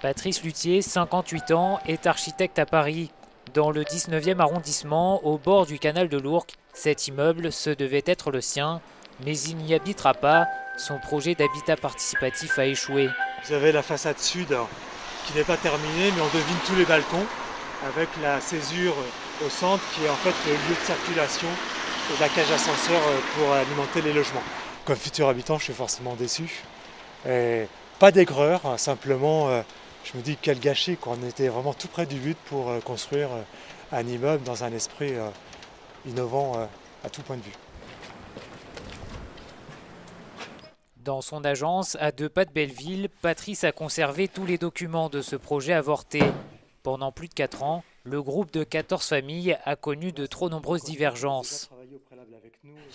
Patrice Luthier, 58 ans, est architecte à Paris. Dans le 19e arrondissement, au bord du canal de l'Ourcq, cet immeuble, ce devait être le sien, mais il n'y habitera pas. Son projet d'habitat participatif a échoué. Vous avez la façade sud qui n'est pas terminée, mais on devine tous les balcons avec la césure au centre qui est en fait le lieu de circulation et la cage ascenseur pour alimenter les logements. Comme futur habitant, je suis forcément déçu. Et pas d'aigreur, simplement je me dis quel gâchis, qu'on était vraiment tout près du but pour construire un immeuble dans un esprit innovant à tout point de vue. Dans son agence, à 2 pas de Belleville, Patrice a conservé tous les documents de ce projet avorté. Pendant plus de 4 ans, le groupe de 14 familles a connu de trop nombreuses divergences.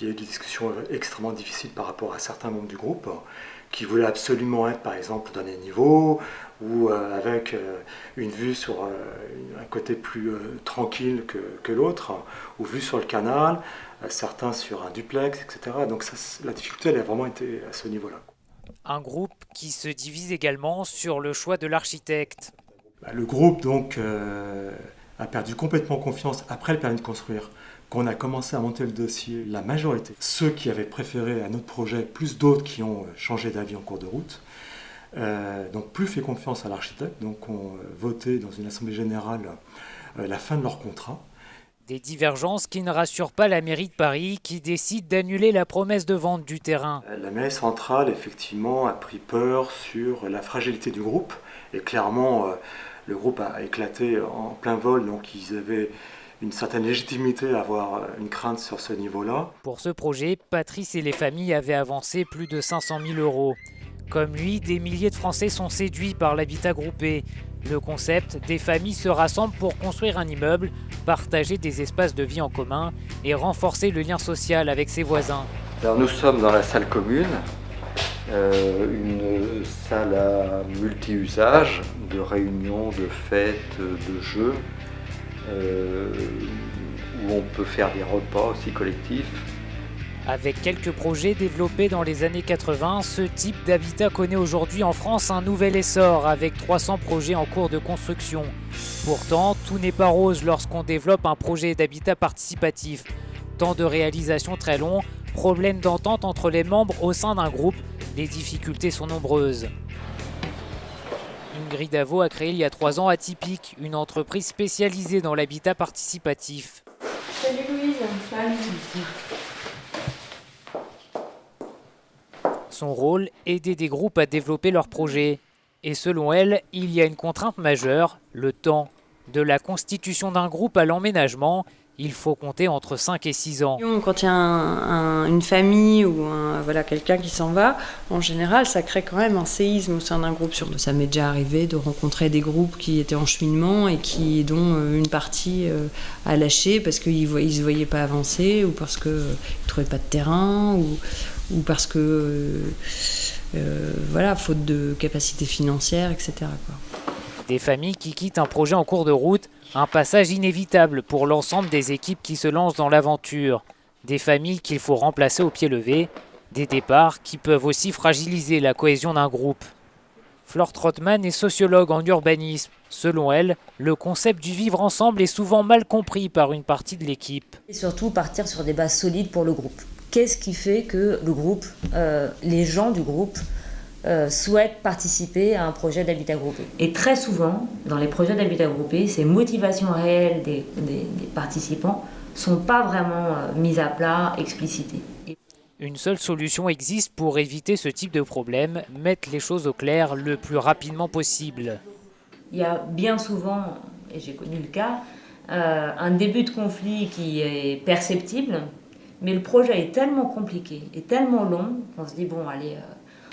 Il y a eu des discussions extrêmement difficiles par rapport à certains membres du groupe qui voulaient absolument être, par exemple, dans les niveaux ou avec une vue sur un côté plus tranquille que l'autre, ou vue sur le canal, certains sur un duplex, etc. Donc ça, la difficulté, elle a vraiment été à ce niveau-là. Un groupe qui se divise également sur le choix de l'architecte. Le groupe donc a perdu complètement confiance après le permis de construire. Quand on a commencé à monter le dossier, la majorité, ceux qui avaient préféré à notre projet, plus d'autres qui ont changé d'avis en cours de route, donc plus fait confiance à l'architecte, donc ont voté dans une assemblée générale la fin de leur contrat. Des divergences qui ne rassurent pas la mairie de Paris qui décide d'annuler la promesse de vente du terrain. La mairie centrale, effectivement, a pris peur sur la fragilité du groupe. Et clairement, le groupe a éclaté en plein vol, donc ils avaient une certaine légitimité à avoir une crainte sur ce niveau-là. Pour ce projet, Patrice et les familles avaient avancé plus de 500 000 €. Comme lui, des milliers de Français sont séduits par l'habitat groupé. Le concept, des familles se rassemblent pour construire un immeuble, partager des espaces de vie en commun et renforcer le lien social avec ses voisins. Alors nous sommes dans la salle commune, une salle à multi-usage, de réunions, de fêtes, de jeux, où on peut faire des repas aussi collectifs. Avec quelques projets développés dans les années 80, ce type d'habitat connaît aujourd'hui en France un nouvel essor avec 300 projets en cours de construction. Pourtant, tout n'est pas rose lorsqu'on développe un projet d'habitat participatif. Temps de réalisation très long, problèmes d'entente entre les membres au sein d'un groupe, les difficultés sont nombreuses. Ingrid Avaux a créé il y a 3 ans Atypique, une entreprise spécialisée dans l'habitat participatif. Salut Louise. Salut. Son rôle, aider des groupes à développer leurs projets. Et selon elle, il y a une contrainte majeure, le temps. De la constitution d'un groupe à l'emménagement, il faut compter entre 5 et 6 ans. Quand il y a une famille ou quelqu'un qui s'en va, en général, ça crée quand même un séisme au sein d'un groupe. Ça m'est déjà arrivé de rencontrer des groupes qui étaient en cheminement et dont une partie a lâché parce qu'ils ne se voyaient pas avancer ou parce qu'ils ne trouvaient pas de terrain ou parce que, faute de capacité financière, etc. Des familles qui quittent un projet en cours de route, un passage inévitable pour l'ensemble des équipes qui se lancent dans l'aventure. Des familles qu'il faut remplacer au pied levé, des départs qui peuvent aussi fragiliser la cohésion d'un groupe. Flore Trottmann est sociologue en urbanisme. Selon elle, le concept du vivre ensemble est souvent mal compris par une partie de l'équipe. Et surtout partir sur des bases solides pour le groupe. Qu'est-ce qui fait que le groupe, les gens du groupe, souhaitent participer à un projet d'habitat groupé. Et très souvent, dans les projets d'habitat groupé, ces motivations réelles des participants ne sont pas vraiment mises à plat, explicitées. Une seule solution existe pour éviter ce type de problème, mettre les choses au clair le plus rapidement possible. Il y a bien souvent, et j'ai connu le cas, un début de conflit qui est perceptible, mais le projet est tellement compliqué et tellement long qu'on se dit bon allez,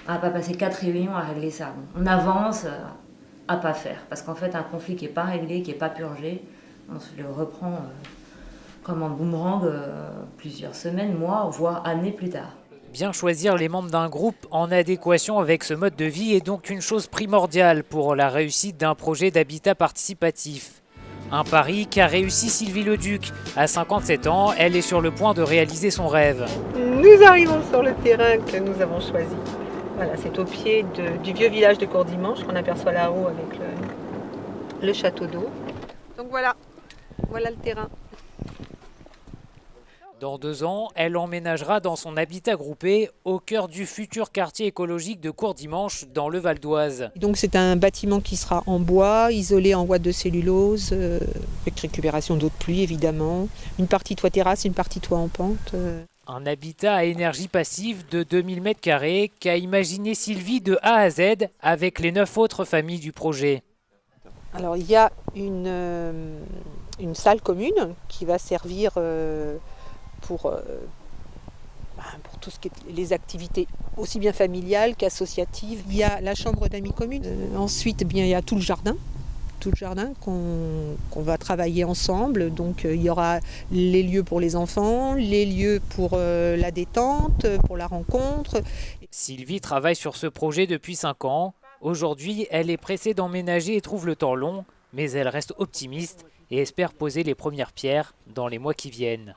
on va pas passer 4 réunions à régler ça. On avance à pas faire, parce qu'en fait un conflit qui n'est pas réglé, qui n'est pas purgé, on se le reprend comme un boomerang plusieurs semaines, mois, voire années plus tard. Bien choisir les membres d'un groupe en adéquation avec ce mode de vie est donc une chose primordiale pour la réussite d'un projet d'habitat participatif. Un pari qu'a réussi Sylvie Leduc. À 57 ans, elle est sur le point de réaliser son rêve. Nous arrivons sur le terrain que nous avons choisi Voilà, c'est au pied du vieux village de Courdimanche qu'on aperçoit là-haut avec le château d'eau. Donc voilà le terrain. Dans 2 ans, elle emménagera dans son habitat groupé au cœur du futur quartier écologique de Courdimanche dans le Val d'Oise. Donc c'est un bâtiment qui sera en bois, isolé en ouate de cellulose, avec récupération d'eau de pluie évidemment. Une partie toit terrasse, une partie toit en pente. Un habitat à énergie passive de 2000 m² qu'a imaginé Sylvie de A à Z avec les 9 autres familles du projet. Alors il y a une salle commune qui va servir pour tout ce qui est les activités aussi bien familiales qu'associatives. Il y a la chambre d'amis commune. Ensuite, il y a tout le jardin qu'on va travailler ensemble. Donc il y aura les lieux pour les enfants, les lieux pour la détente, pour la rencontre. Sylvie travaille sur ce projet depuis 5 ans. Aujourd'hui, elle est pressée d'emménager et trouve le temps long, mais elle reste optimiste et espère poser les premières pierres dans les mois qui viennent.